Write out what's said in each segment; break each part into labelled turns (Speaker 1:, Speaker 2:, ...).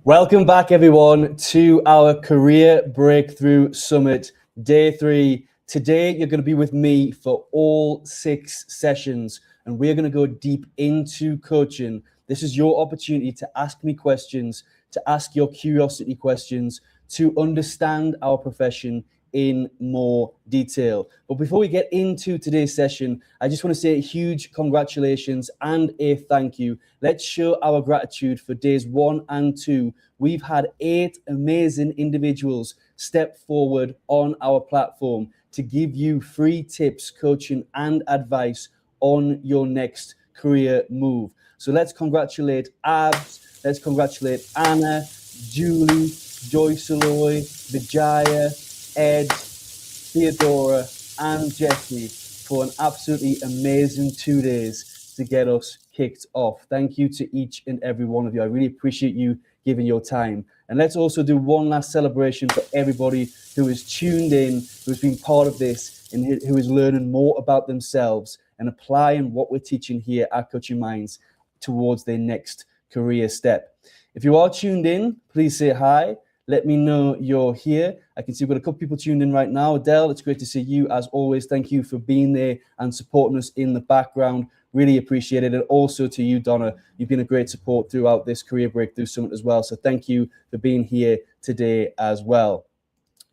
Speaker 1: Welcome back, everyone, to our Career Breakthrough Summit, Day 3. Today, you're going to be with me for all 6 sessions, and we're going to go deep into coaching. This is your opportunity to ask me questions, to ask your curiosity questions, to understand our profession in more detail. But before we get into today's session, I just want to say a huge congratulations and a thank you. Let's show our gratitude for days 1 and 2. We've had 8 amazing individuals step forward on our platform to give you free tips, coaching, and advice on your next career move. So let's congratulate Abs, let's congratulate Anna, Julie, Joyce Aloy, Vijaya, Ed, Theodora, and Jesse for an absolutely amazing 2 days to get us kicked off. Thank you to each and every one of you. I really appreciate you giving your time. And let's also do one last celebration for everybody who is tuned in, who's been part of this, and who is learning more about themselves and applying what we're teaching here at Coaching Minds towards their next career step. If you are tuned in, please say hi. Let me know you're here. I can see we've got a couple people tuned in right now. Adele, it's great to see you as always. Thank you for being there and supporting us in the background. Really appreciate it. And also to you, Donna, you've been a great support throughout this Career Breakthrough Summit as well. So thank you for being here today as well.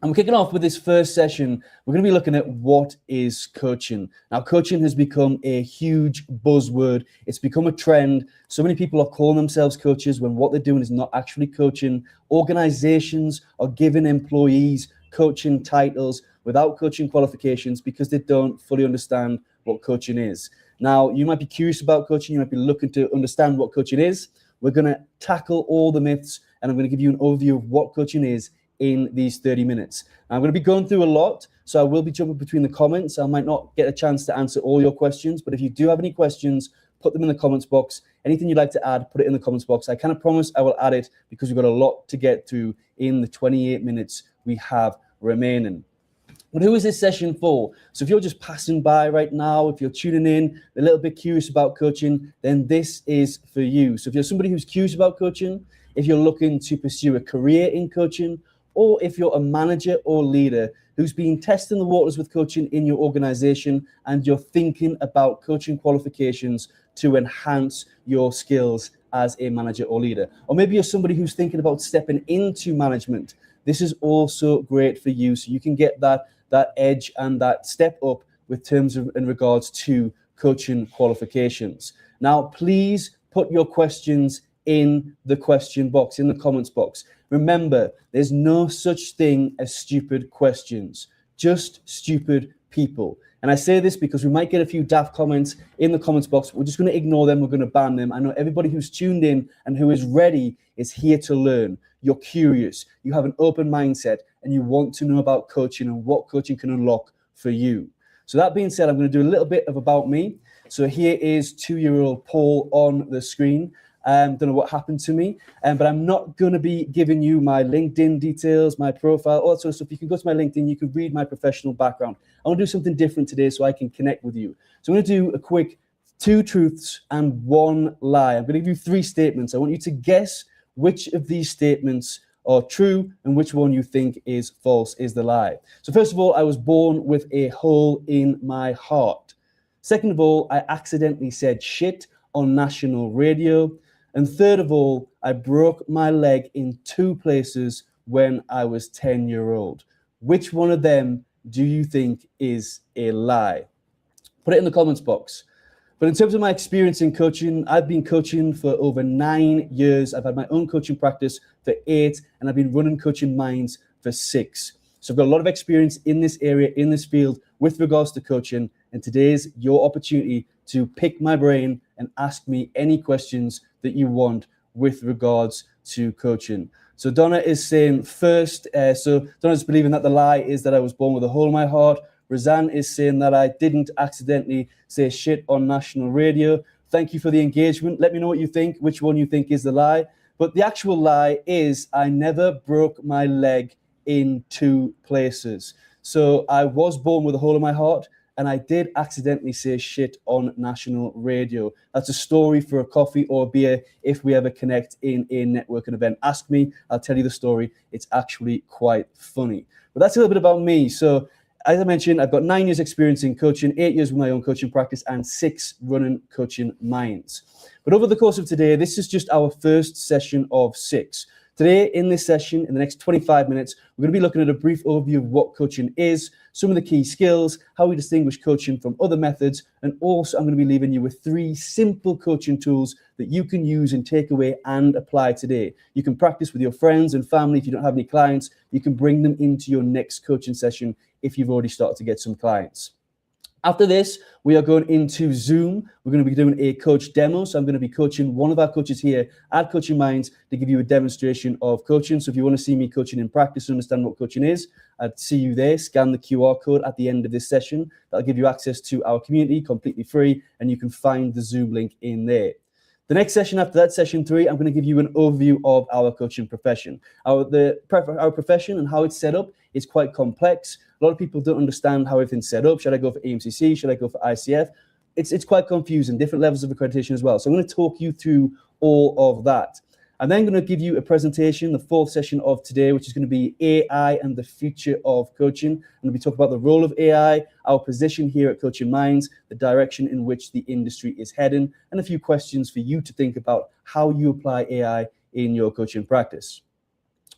Speaker 1: And we're kicking off with this first session. We're going to be looking at what is coaching. Now, coaching has become a huge buzzword. It's become a trend. So many people are calling themselves coaches when what they're doing is not actually coaching. Organizations are giving employees coaching titles without coaching qualifications because they don't fully understand what coaching is. Now, you might be curious about coaching. You might be looking to understand what coaching is. We're going to tackle all the myths, and I'm going to give you an overview of what coaching is in these 30 minutes. Now, I'm going to be going through a lot, so I will be jumping between the comments. I might not get a chance to answer all your questions, but if you do have any questions, put them in the comments box. Anything you'd like to add, put it in the comments box. I kind of promise I will add it because we've got a lot to get through in the 28 minutes we have remaining. But who is this session for? So if you're just passing by right now, if you're tuning in, a little bit curious about coaching, then this is for you. So if you're somebody who's curious about coaching, if you're looking to pursue a career in coaching, or if you're a manager or leader who's been testing the waters with coaching in your organization and you're thinking about coaching qualifications to enhance your skills as a manager or leader. Or maybe you're somebody who's thinking about stepping into management. This is also great for you, so you can get that edge and that step up with terms of in regards to coaching qualifications. Now, please put your questions in the question box, in the comments box. Remember, there's no such thing as stupid questions, just stupid people. And I say this because we might get a few daft comments in the comments box. We're just going to ignore them. We're going to ban them. I know everybody who's tuned in and who is ready is here to learn. You're curious. You have an open mindset and you want to know about coaching and what coaching can unlock for you. So that being said, I'm going to do a little bit of about me. So here is 2-year-old Paul on the screen. Don't know what happened to me, but I'm not going to be giving you my LinkedIn details, my profile, all that sort of stuff. You can go to my LinkedIn, you can read my professional background. I want to do something different today so I can connect with you. So I'm going to do a quick 2 truths and 1 lie. I'm going to give you 3 statements. I want you to guess which of these statements are true and which one you think is false, is the lie. So first of all, I was born with a hole in my heart. Second of all, I accidentally said shit on national radio. And third of all, I broke my leg in 2 places when I was 10-year-old. Which one of them do you think is a lie? Put it in the comments box. But in terms of my experience in coaching, I've been coaching for over 9 years. I've had my own coaching practice for 8, and I've been running Coaching Minds for 6. So I've got a lot of experience in this area, in this field, with regards to coaching. And today's your opportunity to pick my brain and ask me any questions that you want with regards to coaching. So Donna is saying first, so Donna's believing that the lie is that I was born with a hole in my heart. Razan is saying that I didn't accidentally say shit on national radio. Thank you for the engagement. Let me know what you think, which one you think is the lie. But the actual lie is I never broke my leg in 2 places. So I was born with a hole in my heart, and I did accidentally say shit on national radio. That's a story for a coffee or a beer if we ever connect in a networking event. Ask me, I'll tell you the story. It's actually quite funny. But that's a little bit about me. So as I mentioned, I've got 9 years experience in coaching, 8 years with my own coaching practice, and 6 running Coaching Minds. But over the course of today, this is just our first session of 6. Today, in this session, in the next 25 minutes, we're going to be looking at a brief overview of what coaching is, some of the key skills, how we distinguish coaching from other methods, and also I'm going to be leaving you with 3 simple coaching tools that you can use and take away and apply today. You can practice with your friends and family if you don't have any clients. You can bring them into your next coaching session if you've already started to get some clients. After this, we are going into Zoom. We're going to be doing a coach demo. So I'm going to be coaching one of our coaches here at Coaching Minds to give you a demonstration of coaching. So if you want to see me coaching in practice and understand what coaching is, I'd see you there. Scan the QR code at the end of this session. That'll give you access to our community completely free, and you can find the Zoom link in there. The next session after that, session 3, I'm going to give you an overview of our coaching profession. Our profession and how it's set up is quite complex. A lot of people don't understand how everything's set up. Should I go for AMCC? Should I go for ICF? It's quite confusing, different levels of accreditation as well. So I'm going to talk you through all of that. I'm then going to give you a presentation, the 4th session of today, which is going to be AI and the future of coaching. I'm going to be talking about the role of AI, our position here at Coaching Minds, the direction in which the industry is heading, and a few questions for you to think about how you apply AI in your coaching practice.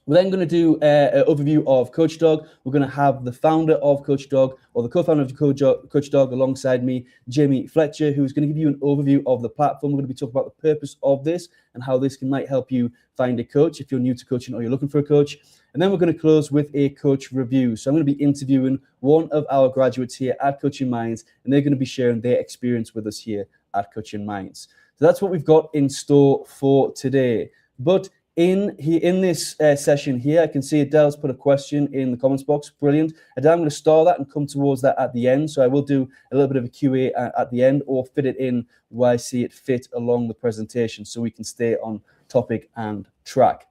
Speaker 1: We're then going to do an overview of Coach Dog. We're going to have the founder of Coach Dog, or the co-founder of Coach Dog alongside me, Jamie Fletcher, who's going to give you an overview of the platform. We're going to be talking about the purpose of this and how this might help you find a coach if you're new to coaching or you're looking for a coach. And then we're going to close with a coach review. So I'm going to be interviewing one of our graduates here at Coaching Minds, and they're going to be sharing their experience with us here at Coaching Minds. So that's what we've got in store for today. But in this session here, I can see Adele's put a question in the comments box. Brilliant. Adele, I'm going to star that and come towards that at the end. So I will do a little bit of a QA at the end, or fit it in where I see it fit along the presentation so we can stay on topic and track.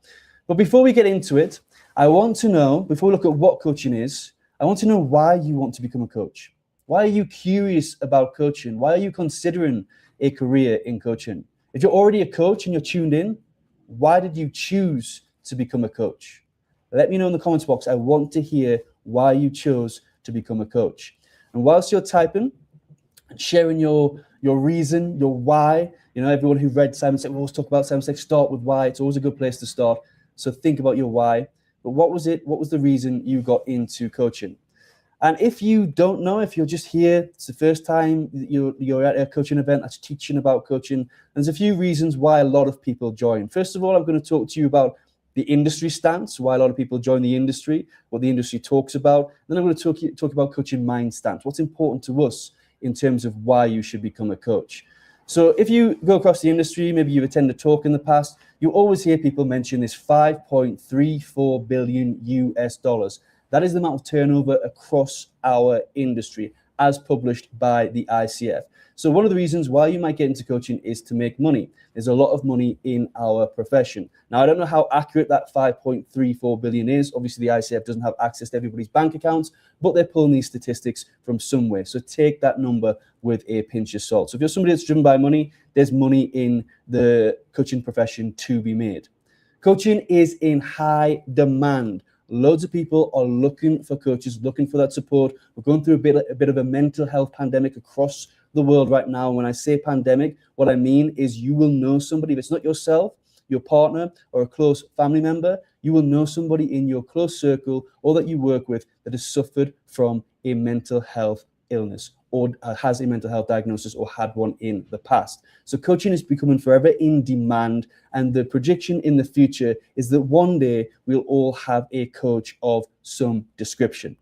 Speaker 1: But before we get into it, I want to know, before we look at what coaching is, I want to know why you want to become a coach. Why are you curious about coaching? Why are you considering a career in coaching? If you're already a coach and you're tuned in, why did you choose to become a coach? Let me know in the comments box. I want to hear why you chose to become a coach. And whilst you're typing and sharing your reason, your why, you know, everyone who read Simon Sinek, we always talk about Simon Sinek, start with why. It's always a good place to start. So think about your why. But what was it? What was the reason you got into coaching? And if you don't know, if you're just here, it's the first time you're at a coaching event that's teaching about coaching, there's a few reasons why a lot of people join. First of all, I'm going to talk to you about the industry stance, why a lot of people join the industry, what the industry talks about. Then I'm going to talk about Coaching Mind stance, what's important to us in terms of why you should become a coach. So if you go across the industry, maybe you've attended a talk in the past, you always hear people mention this $5.34 billion US. That is the amount of turnover across our industry as published by the ICF. So one of the reasons why you might get into coaching is to make money. There's a lot of money in our profession. Now, I don't know how accurate that 5.34 billion is. Obviously, the ICF doesn't have access to everybody's bank accounts, but they're pulling these statistics from somewhere. So take that number with a pinch of salt. So if you're somebody that's driven by money, there's money in the coaching profession to be made. Coaching is in high demand. Loads of people are looking for coaches, looking for that support. We're going through a bit of a mental health pandemic across the world right now. When I say pandemic, what I mean is you will know somebody. If it's not yourself, your partner, or a close family member, you will know somebody in your close circle or that you work with that has suffered from a mental health illness or has a mental health diagnosis or had one in the past. So coaching is becoming forever in demand, and the projection in the future is that one day we'll all have a coach of some description.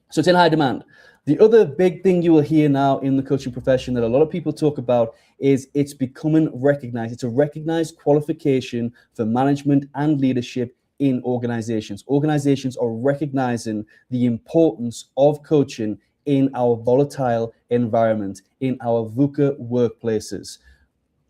Speaker 1: So it's in high demand. The other big thing you will hear now in the coaching profession that a lot of people talk about is it's becoming recognized. It's a recognized qualification for management and leadership in organizations. Organizations are recognizing the importance of coaching in our volatile environment, in our VUCA workplaces.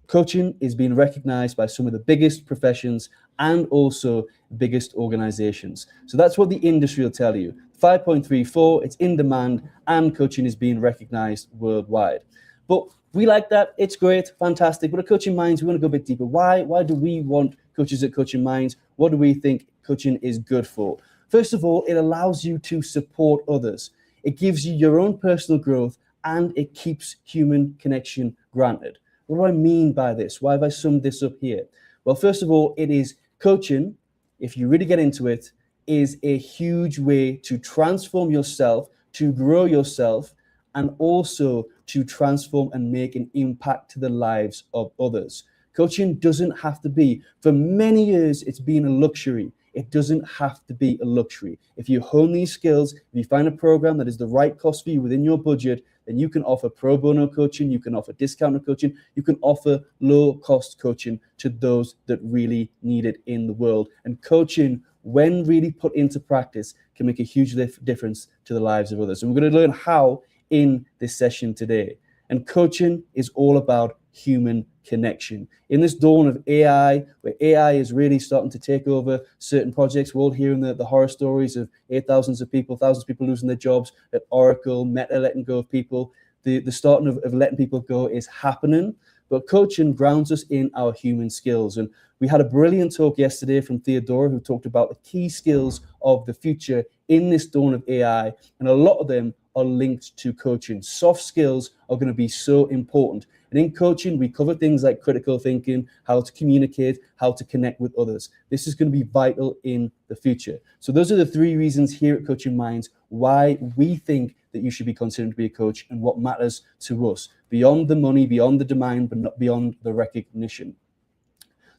Speaker 1: Coaching is being recognized by some of the biggest professions and also biggest organizations. So that's what the industry will tell you. 5.34, it's in demand, and coaching is being recognized worldwide. But we like that. It's great, fantastic. But at Coaching Minds, we want to go a bit deeper. Why do we want coaches at Coaching Minds? What do we think coaching is good for? First of all, it allows you to support others. It gives you your own personal growth, and it keeps human connection granted. What do I mean by this? Why have I summed this up here? Well, first of all, it is coaching, if you really get into it, is a huge way to transform yourself, to grow yourself, and also to transform and make an impact to the lives of others. Coaching doesn't have to be, for many years, it's been a luxury. It doesn't have to be a luxury. If you hone these skills, if you find a program that is the right cost for you within your budget, then you can offer pro bono coaching, you can offer discounted coaching, you can offer low cost coaching to those that really need it in the world. And coaching, when really put into practice, can make a huge difference to the lives of others. And we're going to learn how in this session today. And coaching is all about human connection. In this dawn of AI, where AI is really starting to take over certain projects, we're all hearing the horror stories of thousands of people losing their jobs at Oracle, Meta letting go of people. The starting of letting people go is happening, but coaching grounds us in our human skills. And we had a brilliant talk yesterday from Theodora, who talked about the key skills of the future in this dawn of AI, and a lot of them are linked to coaching. Soft skills are going to be so important. And in coaching, we cover things like critical thinking, how to communicate, how to connect with others. This is going to be vital in the future. So those are the three reasons here at Coaching Minds why we think that you should be considered to be a coach and what matters to us, beyond the money, beyond the demand, but not beyond the recognition.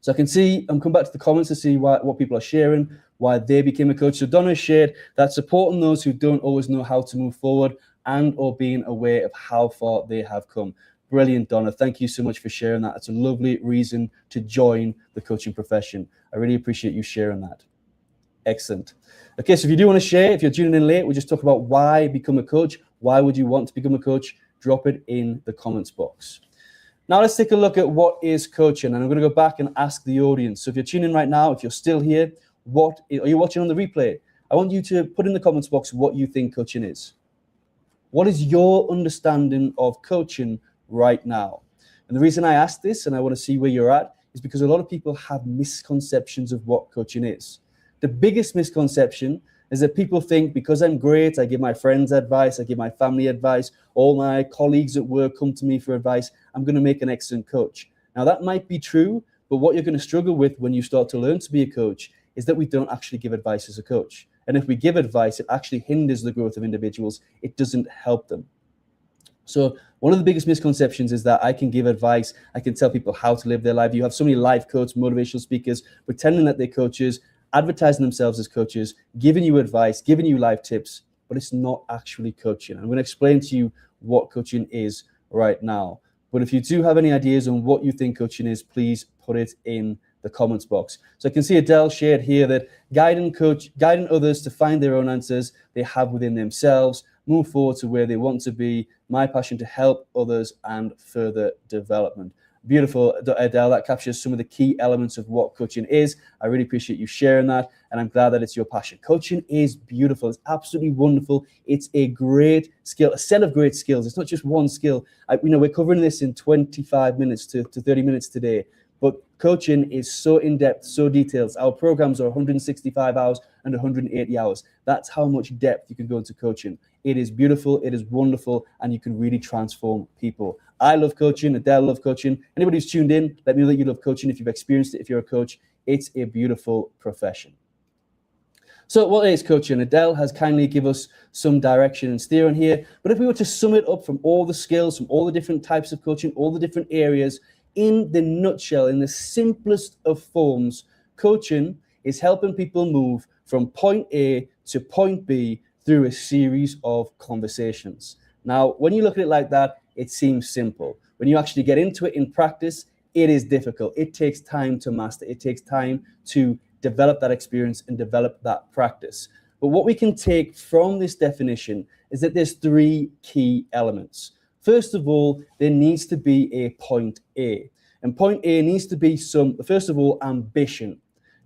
Speaker 1: So I can see, I'm coming back to the comments to see what people are sharing, why they became a coach. So Donna shared that supporting those who don't always know how to move forward and or being aware of how far they have come. Brilliant, Donna. Thank you so much for sharing that. It's a lovely reason to join the coaching profession. I really appreciate you sharing that. Excellent. Okay, so if you do want to share, if you're tuning in late, we'll just talk about why become a coach. Why would you want to become a coach? Drop it in the comments box. Now let's take a look at what is coaching, and I'm going to go back and ask the audience. So if you're tuning in right now, if you're still here, are you watching on the replay? I want you to put in the comments box what you think coaching is. What is your understanding of coaching right now? And the reason I ask this, and I want to see where you're at, is because a lot of people have misconceptions of what coaching is. The biggest misconception is that people think because I'm great, I give my friends advice, I give my family advice, all my colleagues at work come to me for advice, I'm going to make an excellent coach. Now that might be true, but what you're going to struggle with when you start to learn to be a coach is that we don't actually give advice as a coach. And if we give advice, it actually hinders the growth of individuals. It doesn't help them. So one of the biggest misconceptions is that I can give advice, I can tell people how to live their life. You have so many life coaches, motivational speakers, pretending that they're coaches, advertising themselves as coaches, giving you advice, giving you life tips, but it's not actually coaching. I'm going to explain to you what coaching is right now. But if you do have any ideas on what you think coaching is, please put it in the comments box. So I can see Adele shared here that guiding others to find their own answers they have within themselves, move forward to where they want to be, my passion to help others and further development. Beautiful, Adele. That captures some of the key elements of what coaching is. I really appreciate you sharing that, and I'm glad that it's your passion. Coaching is beautiful. It's absolutely wonderful. It's a great skill, a set of great skills. It's not just one skill. We're covering this in 25 minutes to 30 minutes today, but coaching is so in-depth, so detailed. Our programs are 165 hours and 180 hours. That's how much depth you can go into coaching. It is beautiful, it is wonderful, and you can really transform people. I love coaching, Adele loves coaching. Anybody who's tuned in, let me know that you love coaching. If you've experienced it, if you're a coach, it's a beautiful profession. So what is coaching? Adele has kindly given us some direction and steer on here. But if we were to sum it up from all the skills, from all the different types of coaching, all the different areas, in the nutshell, in the simplest of forms, coaching is helping people move from point A to point B through a series of conversations. Now, when you look at it like that, it seems simple. When you actually get into it in practice, it is difficult. It takes time to master. It takes time to develop that experience and develop that practice. But what we can take from this definition is that there's three key elements. First of all, there needs to be a point A. And point A needs to be first of all, ambition.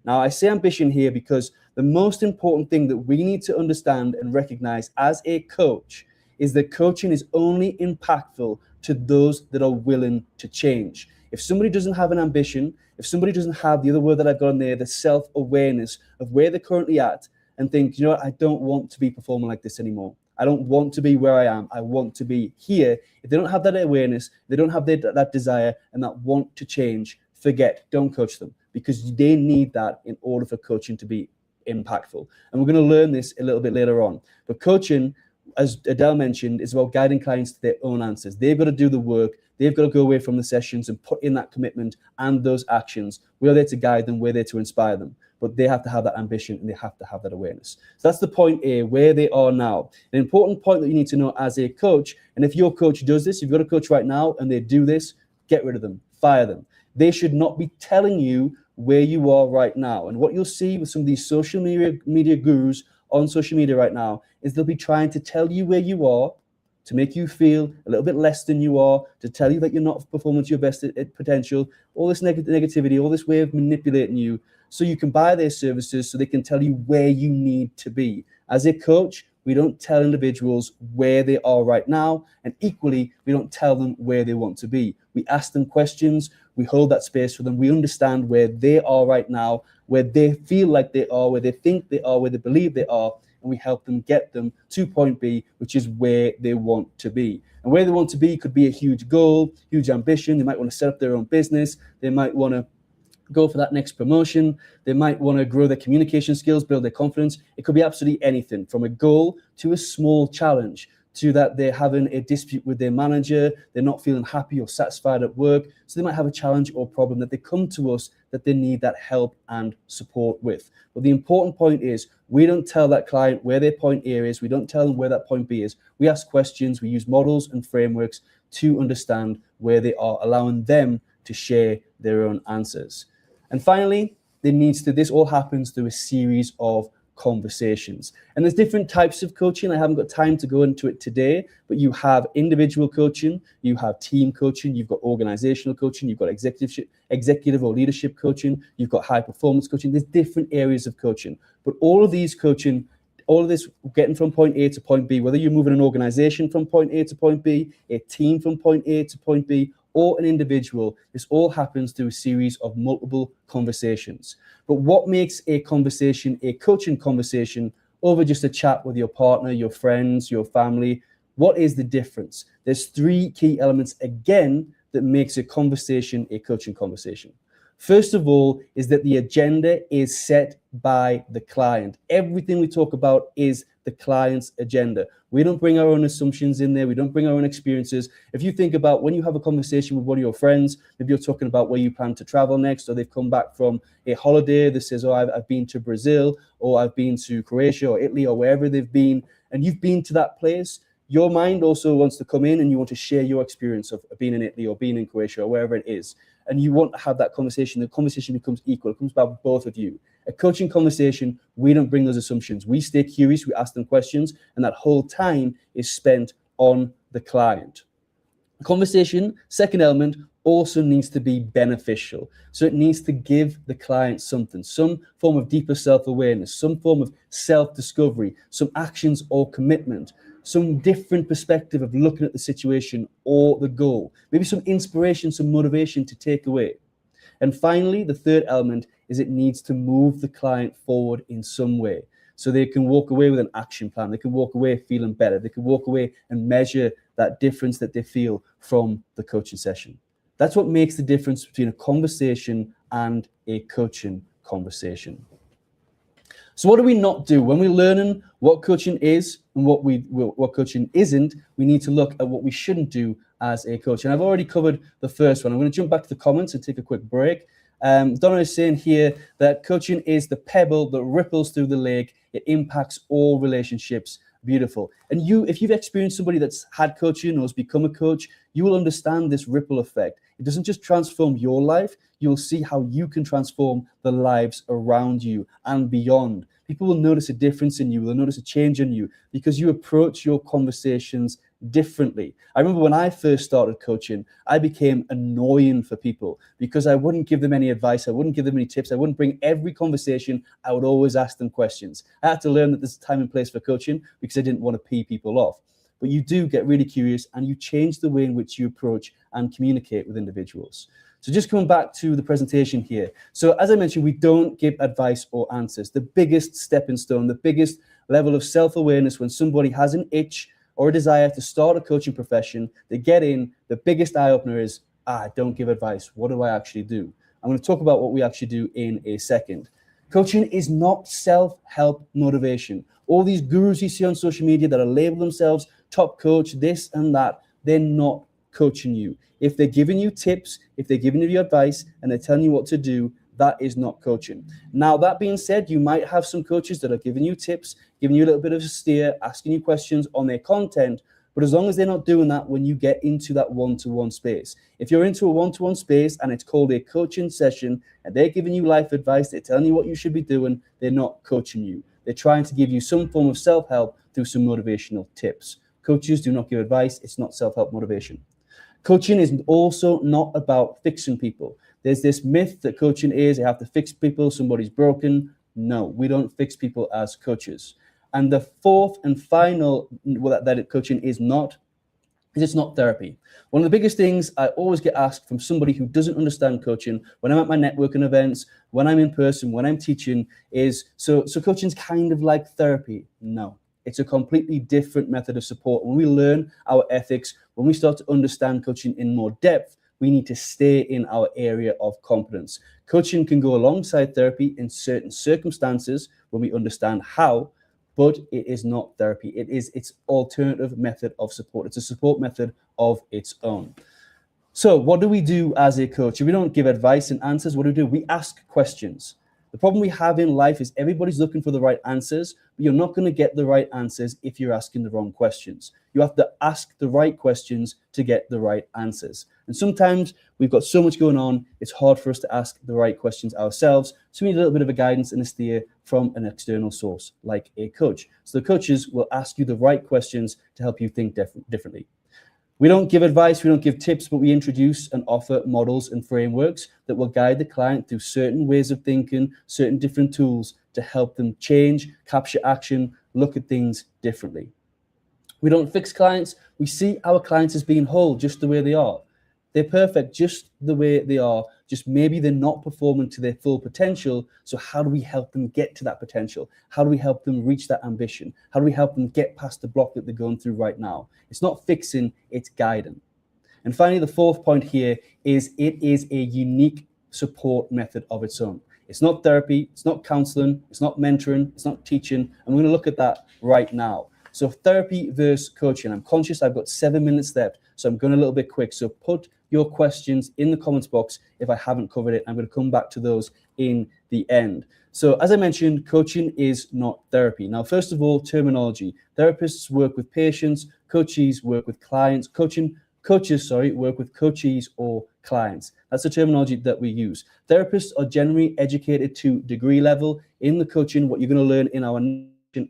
Speaker 1: Now, I say ambition here because the most important thing that we need to understand and recognize as a coach is that coaching is only impactful to those that are willing to change. If somebody doesn't have an ambition, if somebody doesn't have the other word that I've got in there, the self-awareness of where they're currently at, and think, you know what, I don't want to be performing like this anymore. I don't want to be where I am. I want to be here. If they don't have that awareness, they don't have that desire and that want to change, forget, don't coach them, because they need that in order for coaching to be impactful. And we're going to learn this a little bit later on. But coaching, as Adele mentioned, is about guiding clients to their own answers. They've got to do the work. They've got to go away from the sessions and put in that commitment and those actions. We're there to guide them. We're there to inspire them. But they have to have that ambition and they have to have that awareness. So that's the point A, where they are now. An important point that you need to know as a coach, and if your coach does this, you've got a coach right now and they do this, get rid of them, fire them. They should not be telling you where you are right now. And what you'll see with some of these social media gurus on social media right now is they'll be trying to tell you where you are, to make you feel a little bit less than you are, to tell you that you're not performing to your best at potential, all this negativity, all this way of manipulating you, so you can buy their services so they can tell you where you need to be. As a coach, we don't tell individuals where they are right now, and equally, we don't tell them where they want to be. We ask them questions, we hold that space for them, we understand where they are right now, where they feel like they are, where they think they are, where they believe they are, and we help them get them to point B, which is where they want to be. And where they want to be could be a huge goal, huge ambition. They might want to set up their own business. They might want to go for that next promotion. They might want to grow their communication skills, build their confidence. It could be absolutely anything, from a goal to a small challenge, to that they're having a dispute with their manager, they're not feeling happy or satisfied at work. So they might have a challenge or problem that they come to us that they need that help and support with. But the important point is, we don't tell that client where their point A is. We don't tell them where that point B is. We ask questions. We use models and frameworks to understand where they are, allowing them to share their own answers. And finally, this all happens through a series of conversations. And there's different types of coaching. I haven't got time to go into it today, but you have individual coaching, you have team coaching, you've got organizational coaching, you've got executive or leadership coaching, you've got high performance coaching. There's different areas of coaching, but all of these coaching, all of this getting from point A to point B, whether you're moving an organization from point A to point B, a team from point A to point B, or an individual, this all happens through a series of multiple conversations. But what makes a conversation, a coaching conversation, over just a chat with your partner, your friends, your family? What is the difference? There's three key elements, again, that makes a conversation a coaching conversation. First of all, is that the agenda is set by the client. Everything we talk about is the client's agenda. We don't bring our own assumptions in there. We don't bring our own experiences. If you think about when you have a conversation with one of your friends, maybe you're talking about where you plan to travel next, or they've come back from a holiday that says, oh, I've been to Brazil, or I've been to Croatia or Italy or wherever they've been, and you've been to that place. Your mind also wants to come in and you want to share your experience of being in Italy or being in Croatia or wherever it is. And you want to have that conversation. The conversation becomes equal. It comes about both of you. A coaching conversation, we don't bring those assumptions. We stay curious, we ask them questions, and that whole time is spent on the client. The conversation, second element, also needs to be beneficial. So it needs to give the client something, some form of deeper self-awareness, some form of self-discovery, some actions or commitment, some different perspective of looking at the situation or the goal, maybe some inspiration, some motivation to take away. And finally, the third element is it needs to move the client forward in some way. So they can walk away with an action plan. They can walk away feeling better. They can walk away and measure that difference that they feel from the coaching session. That's what makes the difference between a conversation and a coaching conversation. So what do we not do? When we're learning what coaching is and what coaching isn't, we need to look at what we shouldn't do as a coach. And I've already covered the first one. I'm going to jump back to the comments and take a quick break. Donna is saying here that coaching is the pebble that ripples through the lake. It impacts all relationships Beautiful. And if you've experienced somebody that's had coaching or has become a coach, you will understand this ripple effect. It doesn't just transform your life, you'll see how you can transform the lives around you and beyond. People will notice a difference in you, they'll notice a change in you because you approach your conversations differently. I remember when I first started coaching, I became annoying for people because I wouldn't give them any advice, I wouldn't give them any tips, I wouldn't bring every conversation, I would always ask them questions. I had to learn that there's a time and place for coaching because I didn't want to pee people off. But you do get really curious and you change the way in which you approach and communicate with individuals. So just coming back to the presentation here. So as I mentioned, we don't give advice or answers. The biggest stepping stone, the biggest level of self-awareness when somebody has an itch or a desire to start a coaching profession, they get in, the biggest eye-opener is, don't give advice. What do I actually do? I'm going to talk about what we actually do in a second. Coaching is not self-help motivation. All these gurus you see on social media that are labeled themselves top coach, this and that, they're not coaching you. If they're giving you tips, if they're giving you advice and they're telling you what to do, that is not coaching. Now, that being said, you might have some coaches that are giving you tips, giving you a little bit of a steer, asking you questions on their content, but as long as they're not doing that when you get into that one-to-one space. If you're into a one-to-one space and it's called a coaching session and they're giving you life advice, they're telling you what you should be doing, they're not coaching you. They're trying to give you some form of self-help through some motivational tips. Coaches do not give advice. It's not self-help motivation. Coaching is also not about fixing people. There's this myth that coaching is you have to fix people, somebody's broken. No, we don't fix people as coaches. And the fourth and final that coaching is not, is it's not therapy. One of the biggest things I always get asked from somebody who doesn't understand coaching when I'm at my networking events, when I'm in person, when I'm teaching is, so coaching's kind of like therapy. No. It's a completely different method of support. When we learn our ethics, when we start to understand coaching in more depth, we need to stay in our area of competence. Coaching can go alongside therapy in certain circumstances when we understand how, but it is not therapy. It is its alternative method of support. It's a support method of its own. So what do we do as a coach? If we don't give advice and answers, what do? We ask questions. The problem we have in life is everybody's looking for the right answers, but you're not going to get the right answers if you're asking the wrong questions. You have to ask the right questions to get the right answers. And sometimes we've got so much going on, it's hard for us to ask the right questions ourselves. So we need a little bit of a guidance and a steer from an external source, like a coach. So the coaches will ask you the right questions to help you think differently. We don't give advice, we don't give tips, but we introduce and offer models and frameworks that will guide the client through certain ways of thinking, certain different tools to help them change, capture action, look at things differently. We don't fix clients. We see our clients as being whole, just the way they are. They're perfect just the way they are, just maybe they're not performing to their full potential. So how do we help them get to that potential? How do we help them reach that ambition? How do we help them get past the block that they're going through right now? It's not fixing, it's guiding. And finally, the fourth point here is it is a unique support method of its own. It's not therapy, it's not counseling, it's not mentoring, it's not teaching. And we're going to look at that right now. So therapy versus coaching. I'm conscious I've got 7 minutes left, so I'm going a little bit quick. So put your questions in the comments box if I haven't covered it. I'm going to come back to those in the end. So as I mentioned, coaching is not therapy. Now, first of all, terminology. Therapists work with patients, coaches work with clients, coaches work with coachees or clients. That's the terminology that we use. Therapists are generally educated to degree level. In the coaching, what you're going to learn in our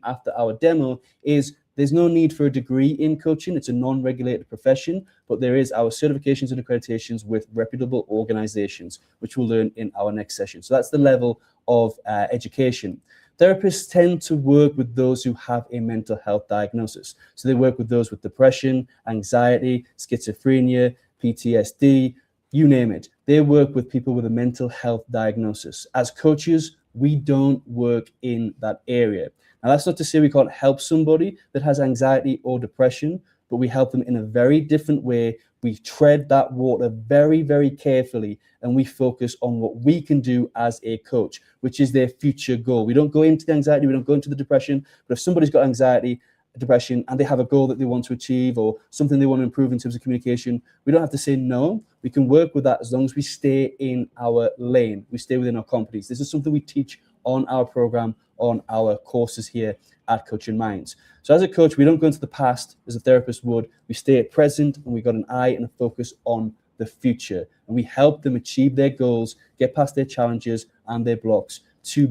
Speaker 1: after our demo is there's no need for a degree in coaching. It's a non-regulated profession, but there is our certifications and accreditations with reputable organizations, which we'll learn in our next session. So that's the level of education. Therapists tend to work with those who have a mental health diagnosis. So they work with those with depression, anxiety, schizophrenia, PTSD, you name it. They work with people with a mental health diagnosis. As coaches, we don't work in that area. Now, that's not to say we can't help somebody that has anxiety or depression, but we help them in a very different way. We tread that water very, very carefully, and we focus on what we can do as a coach, which is their future goal. We don't go into the anxiety, we don't go into the depression, but if somebody's got anxiety, depression, and they have a goal that they want to achieve or something they want to improve in terms of communication, we don't have to say no. We can work with that as long as we stay in our lane, we stay within our competence. This is something we teach on our program, on our courses here at Coaching Minds. So as a coach, we don't go into the past as a therapist would. We stay at present, and we've got an eye and a focus on the future. And we help them achieve their goals, get past their challenges and their blocks to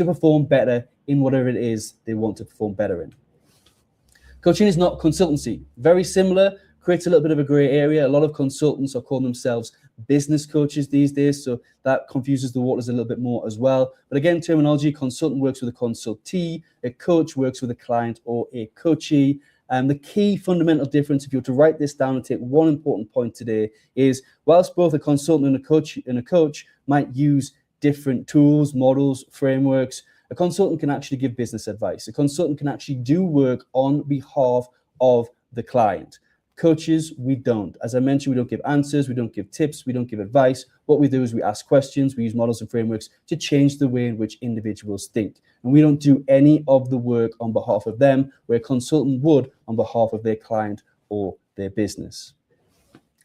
Speaker 1: perform better in whatever it is they want to perform better in. Coaching is not consultancy. Very similar, creates a little bit of a gray area. A lot of consultants are calling themselves business coaches these days, so that confuses the waters a little bit more as well. But again, terminology, consultant works with a consultee, a coach works with a client or a coachee. And the key fundamental difference, if you were to write this down and take one important point today, is whilst both a consultant and a coach might use different tools, models, frameworks, a consultant can actually give business advice. A consultant can actually do work on behalf of the client. Coaches, we don't. As I mentioned, we don't give answers, we don't give tips, we don't give advice. What we do is we ask questions, we use models and frameworks to change the way in which individuals think. And we don't do any of the work on behalf of them, where a consultant would on behalf of their client or their business.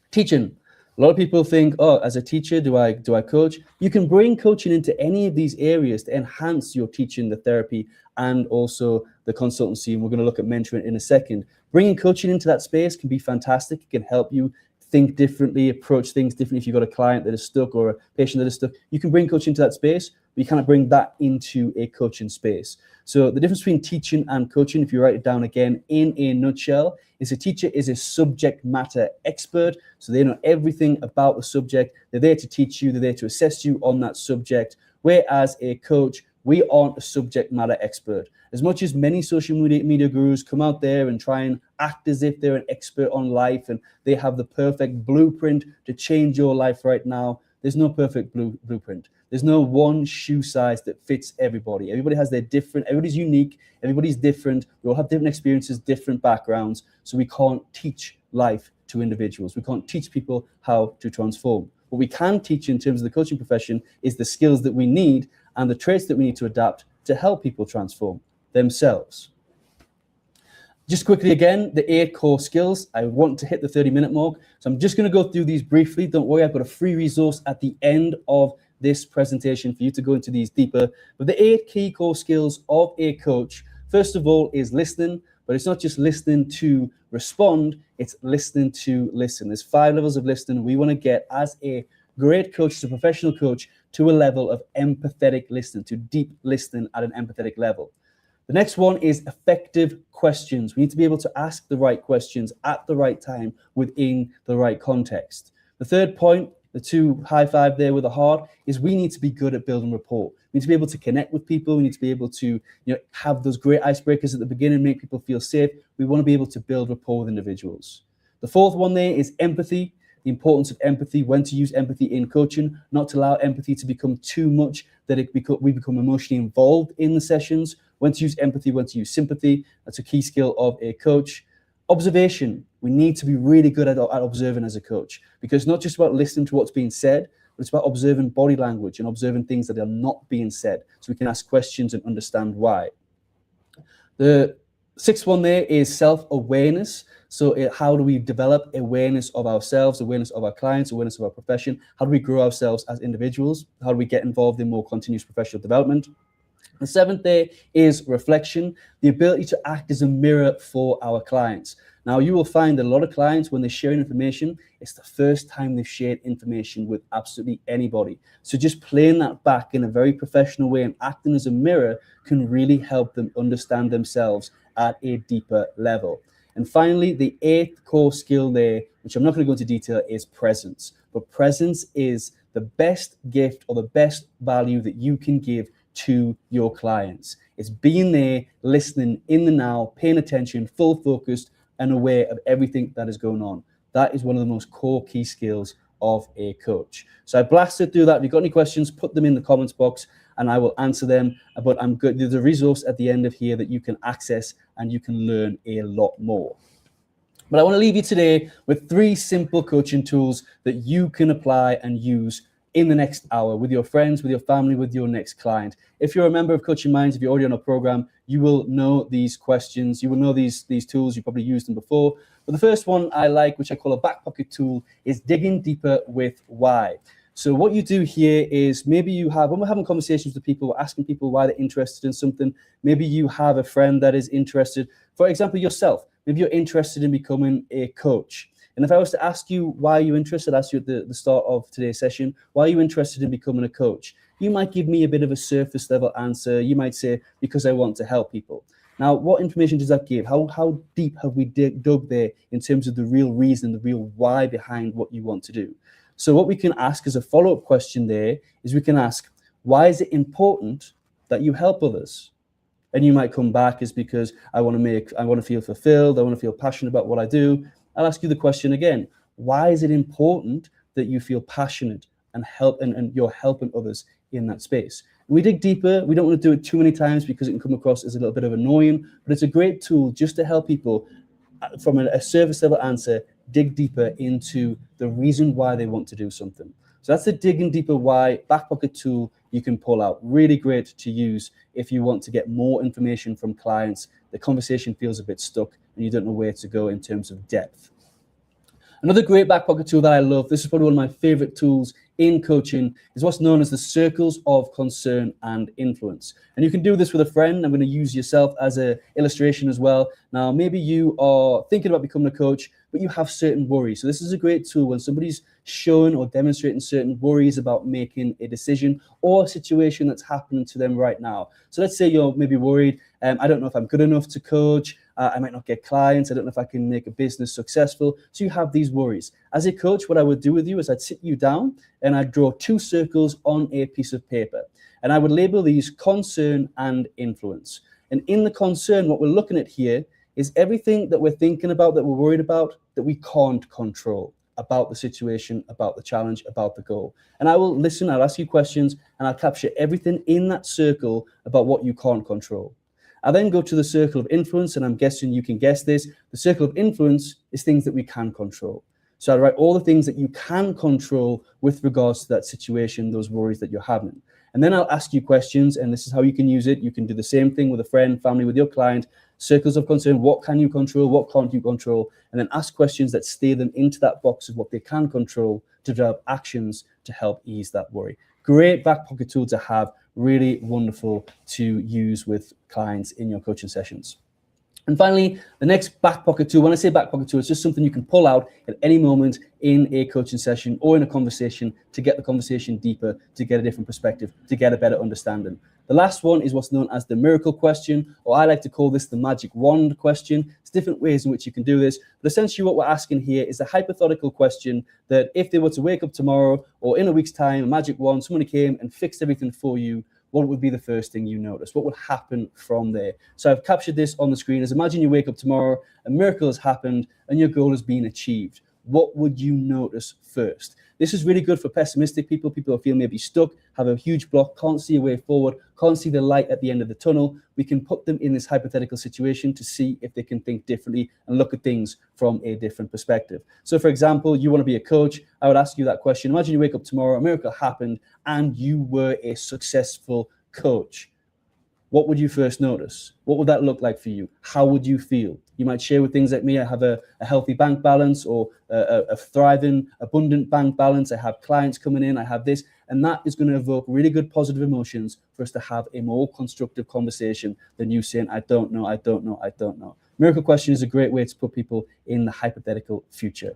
Speaker 1: Teaching. A lot of people think, oh, as a teacher, do I coach? You can bring coaching into any of these areas to enhance your teaching, the therapy, and also the consultancy. And we're going to look at mentoring in a second. Bringing coaching into that space can be fantastic. It can help you think differently, approach things differently. If you've got a client that is stuck or a patient that is stuck, you can bring coaching into that space, but you cannot bring that into a coaching space. So the difference between teaching and coaching, if you write it down again in a nutshell, is a teacher is a subject matter expert. So they know everything about the subject. They're there to teach you. They're there to assess you on that subject. Whereas a coach, we aren't a subject matter expert. As much as many social media gurus come out there and try and act as if they're an expert on life and they have the perfect blueprint to change your life right now, there's no perfect blueprint. There's no one shoe size that fits everybody. Everybody has their different, everybody's unique, everybody's different. We all have different experiences, different backgrounds. So we can't teach life to individuals. We can't teach people how to transform. What we can teach in terms of the coaching profession is the skills that we need and the traits that we need to adapt to help people transform themselves. Just quickly again, the 8 core skills. I want to hit the 30-minute mark. So I'm just going to go through these briefly. Don't worry, I've got a free resource at the end of this presentation for you to go into these deeper. But the 8 key core skills of a coach, first of all, is listening. But it's not just listening to respond, it's listening to listen. There's 5 levels of listening. We want to get, as a great coach, as a professional coach, to a level of empathetic listening, to deep listening at an empathetic level. The next one is effective questions. We need to be able to ask the right questions at the right time within the right context. The third point, the 2 high five there with a heart, is we need to be good at building rapport. We need to be able to connect with people. We need to be able to have those great icebreakers at the beginning, make people feel safe. We want to be able to build rapport with individuals. The fourth one there is empathy. The importance of empathy, when to use empathy in coaching, not to allow empathy to become too much that we become emotionally involved in the sessions. When to use empathy, when to use sympathy. That's a key skill of a coach. Observation. We need to be really good at observing as a coach, because it's not just about listening to what's being said, but it's about observing body language and observing things that are not being said, so we can ask questions and understand why. The 6th one there is self-awareness. So how do we develop awareness of ourselves, awareness of our clients, awareness of our profession? How do we grow ourselves as individuals? How do we get involved in more continuous professional development? The 7th there is reflection, the ability to act as a mirror for our clients. Now, you will find that a lot of clients, when they're sharing information, it's the first time they've shared information with absolutely anybody. So just playing that back in a very professional way and acting as a mirror can really help them understand themselves at a deeper level. And finally, the 8th core skill there, which I'm not going to go into detail, is presence. But presence is the best gift or the best value that you can give to your clients. It's being there, listening in the now, paying attention, full focused, and aware of everything that is going on. That is one of the most core key skills of a coach. So I blasted through that. If you've got any questions, put them in the comments box and I will answer them. But I'm good. There's a resource at the end of here that you can access and you can learn a lot more. But I want to leave you today with 3 simple coaching tools that you can apply and use in the next hour with your friends, with your family, with your next client. If you're a member of Coaching Minds, if you're already on a program, you will know these questions. You will know these tools. You probably used them before. But the first one I like, which I call a back pocket tool, is digging deeper with why. So what you do here is maybe you have, when we're having conversations with people, we're asking people why they're interested in something. Maybe you have a friend that is interested, for example, yourself. Maybe you're interested in becoming a coach. And if I was to ask you why you're interested, ask you at the start of today's session, why are you interested in becoming a coach? You might give me a bit of a surface level answer. You might say, because I want to help people. Now, what information does that give? How deep have we dug there in terms of the real reason, the real why behind what you want to do? So what we can ask as a follow-up question there is we can ask, why is it important that you help others? And you might come back as because I want to feel fulfilled, I want to feel passionate about what I do. I'll ask you the question again, why is it important that you feel passionate and you're helping others in that space? We dig deeper. We don't want to do it too many times because it can come across as a little bit of annoying, but it's a great tool just to help people from a service level answer, dig deeper into the reason why they want to do something. So that's the digging deeper why back pocket tool you can pull out. Really great to use if you want to get more information from clients. The conversation feels a bit stuck and you don't know where to go in terms of depth. Another great back pocket tool that I love, this is probably one of my favorite tools in coaching, is what's known as the circles of concern and influence. And you can do this with a friend. I'm going to use yourself as an illustration as well. Now, maybe you are thinking about becoming a coach, but you have certain worries. So this is a great tool when somebody's showing or demonstrating certain worries about making a decision or a situation that's happening to them right now. So let's say you're maybe worried, I don't know if I'm good enough to coach, I might not get clients, I don't know if I can make a business successful. So you have these worries. As a coach, what I would do with you is I'd sit you down and I'd draw 2 circles on a piece of paper. And I would label these concern and influence. And in the concern, what we're looking at here is everything that we're thinking about, that we're worried about, that we can't control, about the situation, about the challenge, about the goal. And I will listen, I'll ask you questions, and I'll capture everything in that circle about what you can't control. I then go to the circle of influence, and I'm guessing you can guess this. The circle of influence is things that we can control. So I write all the things that you can control with regards to that situation, those worries that you're having. And then I'll ask you questions, and this is how you can use it. You can do the same thing with a friend, family, with your client. Circles of concern, what can you control, what can't you control? And then ask questions that steer them into that box of what they can control to develop actions to help ease that worry. Great back pocket tool to have, really wonderful to use with clients in your coaching sessions. And finally, the next back pocket tool, when I say back pocket tool, it's just something you can pull out at any moment in a coaching session or in a conversation to get the conversation deeper, to get a different perspective, to get a better understanding. The last one is what's known as the miracle question, or I like to call this the magic wand question. There's different ways in which you can do this, but essentially what we're asking here is a hypothetical question that if they were to wake up tomorrow or in a week's time, a magic wand, somebody came and fixed everything for you, what would be the first thing you notice? What would happen from there? So I've captured this on the screen as imagine you wake up tomorrow, a miracle has happened, and your goal has been achieved. What would you notice first? This is really good for pessimistic people, people who feel maybe stuck, have a huge block, can't see a way forward, can't see the light at the end of the tunnel. We can put them in this hypothetical situation to see if they can think differently and look at things from a different perspective. So for example, you want to be a coach, I would ask you that question. Imagine you wake up tomorrow, a miracle happened, and you were a successful coach. What would you first notice? What would that look like for you? How would you feel? You might share with things like me, I have a healthy bank balance or a thriving, abundant bank balance. I have clients coming in, I have this, and that is going to evoke really good positive emotions for us to have a more constructive conversation than you saying, I don't know, I don't know, I don't know. Miracle question is a great way to put people in the hypothetical future.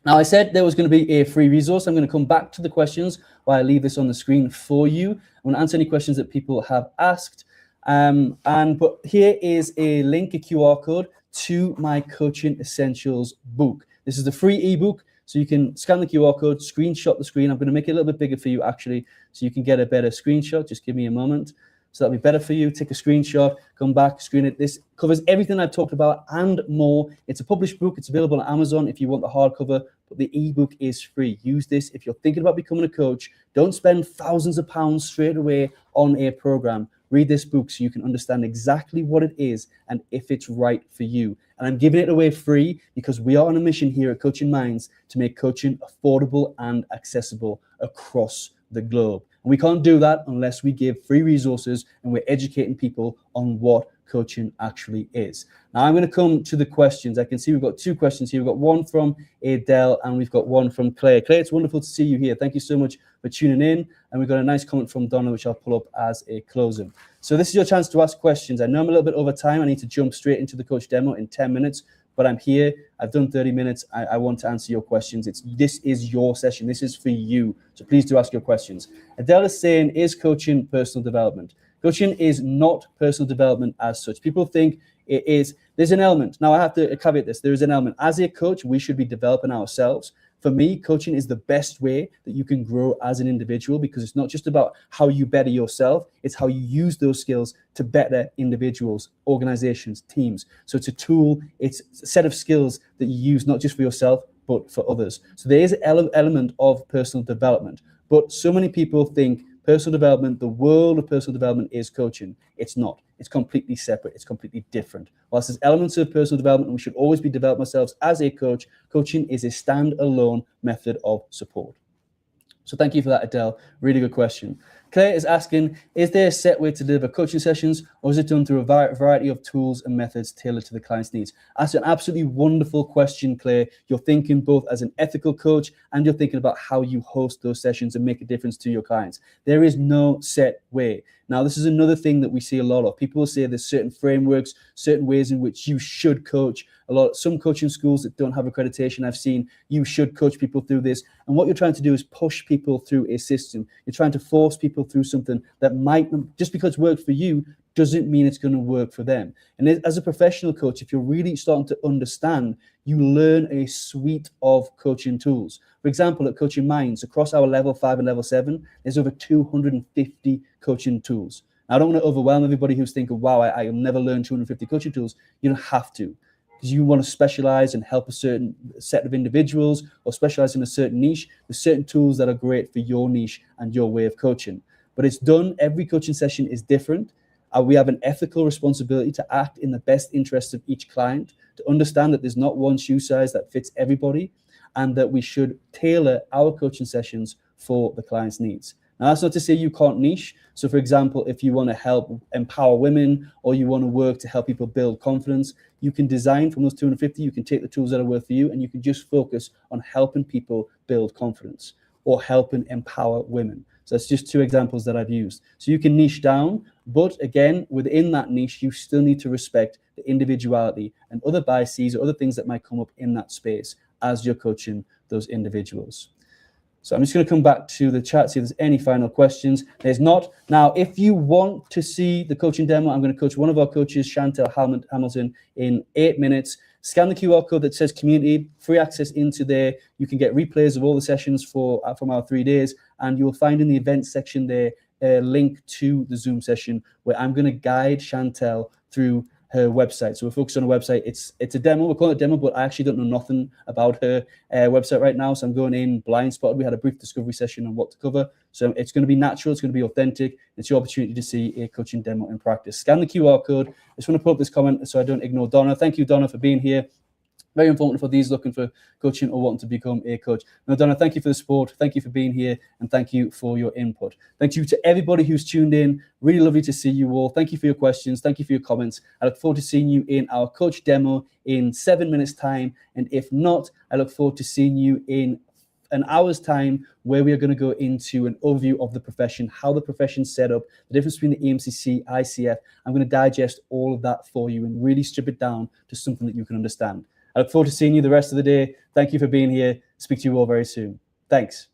Speaker 1: Now, I said there was going to be a free resource. I'm going to come back to the questions while I leave this on the screen for you. I'm going to answer any questions that people have asked. But here is a link, a QR code to my Coaching Essentials book. This is the free ebook, so you can scan the QR code, screenshot the screen. I'm going to make it a little bit bigger for you, actually, so you can get a better screenshot. Just give me a moment. So that'll be better for you. Take a screenshot, come back, screen it. This covers everything I've talked about and more. It's a published book. It's available on Amazon if you want the hardcover, but the ebook is free. Use this if you're thinking about becoming a coach. Don't spend thousands of pounds straight away on a program. Read this book so you can understand exactly what it is and if it's right for you. And I'm giving it away free because we are on a mission here at Coaching Minds to make coaching affordable and accessible across the globe. And we can't do that unless we give free resources and we're educating people on what coaching actually is. Now I'm going to come to the questions. I can see we've got two questions here. We've got one from Adele and we've got one from Claire. Claire, it's wonderful to see you here. Thank you so much for tuning in. And we've got a nice comment from Donna, which I'll pull up as a closing. So this is your chance to ask questions. I know I'm a little bit over time. I need to jump straight into the coach demo in 10 minutes, but I'm here. I've done 30 minutes. I want to answer your questions. This is your session. This is for you. So please do ask your questions. Adele is saying, is coaching personal development? Coaching is not personal development as such. People think it is. There's an element. Now I have to caveat this. There is an element. As a coach, we should be developing ourselves. For me, coaching is the best way that you can grow as an individual because it's not just about how you better yourself. It's how you use those skills to better individuals, organizations, teams. So it's a tool. It's a set of skills that you use not just for yourself, but for others. So there is an element of personal development. But so many people think personal development, the world of personal development is coaching. It's not. It's completely separate. It's completely different. Whilst there's elements of personal development, and we should always be developing ourselves as a coach, coaching is a standalone method of support. So thank you for that, Adele. Really good question. Claire is asking, is there a set way to deliver coaching sessions, or is it done through a variety of tools and methods tailored to the client's needs? That's an absolutely wonderful question, Claire. You're thinking both as an ethical coach and you're thinking about how you host those sessions and make a difference to your clients. There is no set way. Now, this is another thing that we see a lot of. People will say there's certain frameworks, certain ways in which you should coach. Some coaching schools that don't have accreditation, I've seen you should coach people through this. And what you're trying to do is push people through a system. You're trying to force people through something that might, just because it worked for you, doesn't mean it's going to work for them. And as a professional coach, if you're really starting to understand, you learn a suite of coaching tools. For example, at Coaching Minds, across our level 5 and level 7, there's over 250 coaching tools. Now, I don't want to overwhelm everybody who's thinking, wow, I'll never learn 250 coaching tools. You don't have to, because you want to specialize and help a certain set of individuals or specialize in a certain niche. There's certain tools that are great for your niche and your way of coaching. But it's done, every coaching session is different. We have an ethical responsibility to act in the best interest of each client, to understand that there's not one shoe size that fits everybody, and that we should tailor our coaching sessions for the client's needs. Now, that's not to say you can't niche. So, for example, if you want to help empower women or you want to work to help people build confidence, you can design from those 250, you can take the tools that are worth for you, and you can just focus on helping people build confidence or helping empower women. So that's just two examples that I've used. So you can niche down, but again, within that niche, you still need to respect the individuality and other biases or other things that might come up in that space as you're coaching those individuals. So I'm just going to come back to the chat, see if there's any final questions. There's not. Now, if you want to see the coaching demo, I'm going to coach one of our coaches, Chantel Hamilton, in 8 minutes. Scan the QR code that says community, free access into there. You can get replays of all the sessions from our 3 days, and you'll find in the events section there a link to the Zoom session where I'm going to guide Chantel through her website. So we're focused on a website. It's a demo. We're calling it a demo, but I actually don't know nothing about her website right now. So I'm going in blind spotted. We had a brief discovery session on what to cover. So it's going to be natural. It's going to be authentic. It's your opportunity to see a coaching demo in practice. Scan the QR code. I just want to put up this comment so I don't ignore Donna. Thank you, Donna, for being here. Very important for these looking for coaching or wanting to become a coach. Now, Donna, thank you for the support. Thank you for being here. And thank you for your input. Thank you to everybody who's tuned in. Really lovely to see you all. Thank you for your questions. Thank you for your comments. I look forward to seeing you in our coach demo in 7 minutes time. And if not, I look forward to seeing you in an hour's time where we are going to go into an overview of the profession, how the profession's set up, the difference between the EMCC, ICF. I'm going to digest all of that for you and really strip it down to something that you can understand. I look forward to seeing you the rest of the day. Thank you for being here. Speak to you all very soon. Thanks.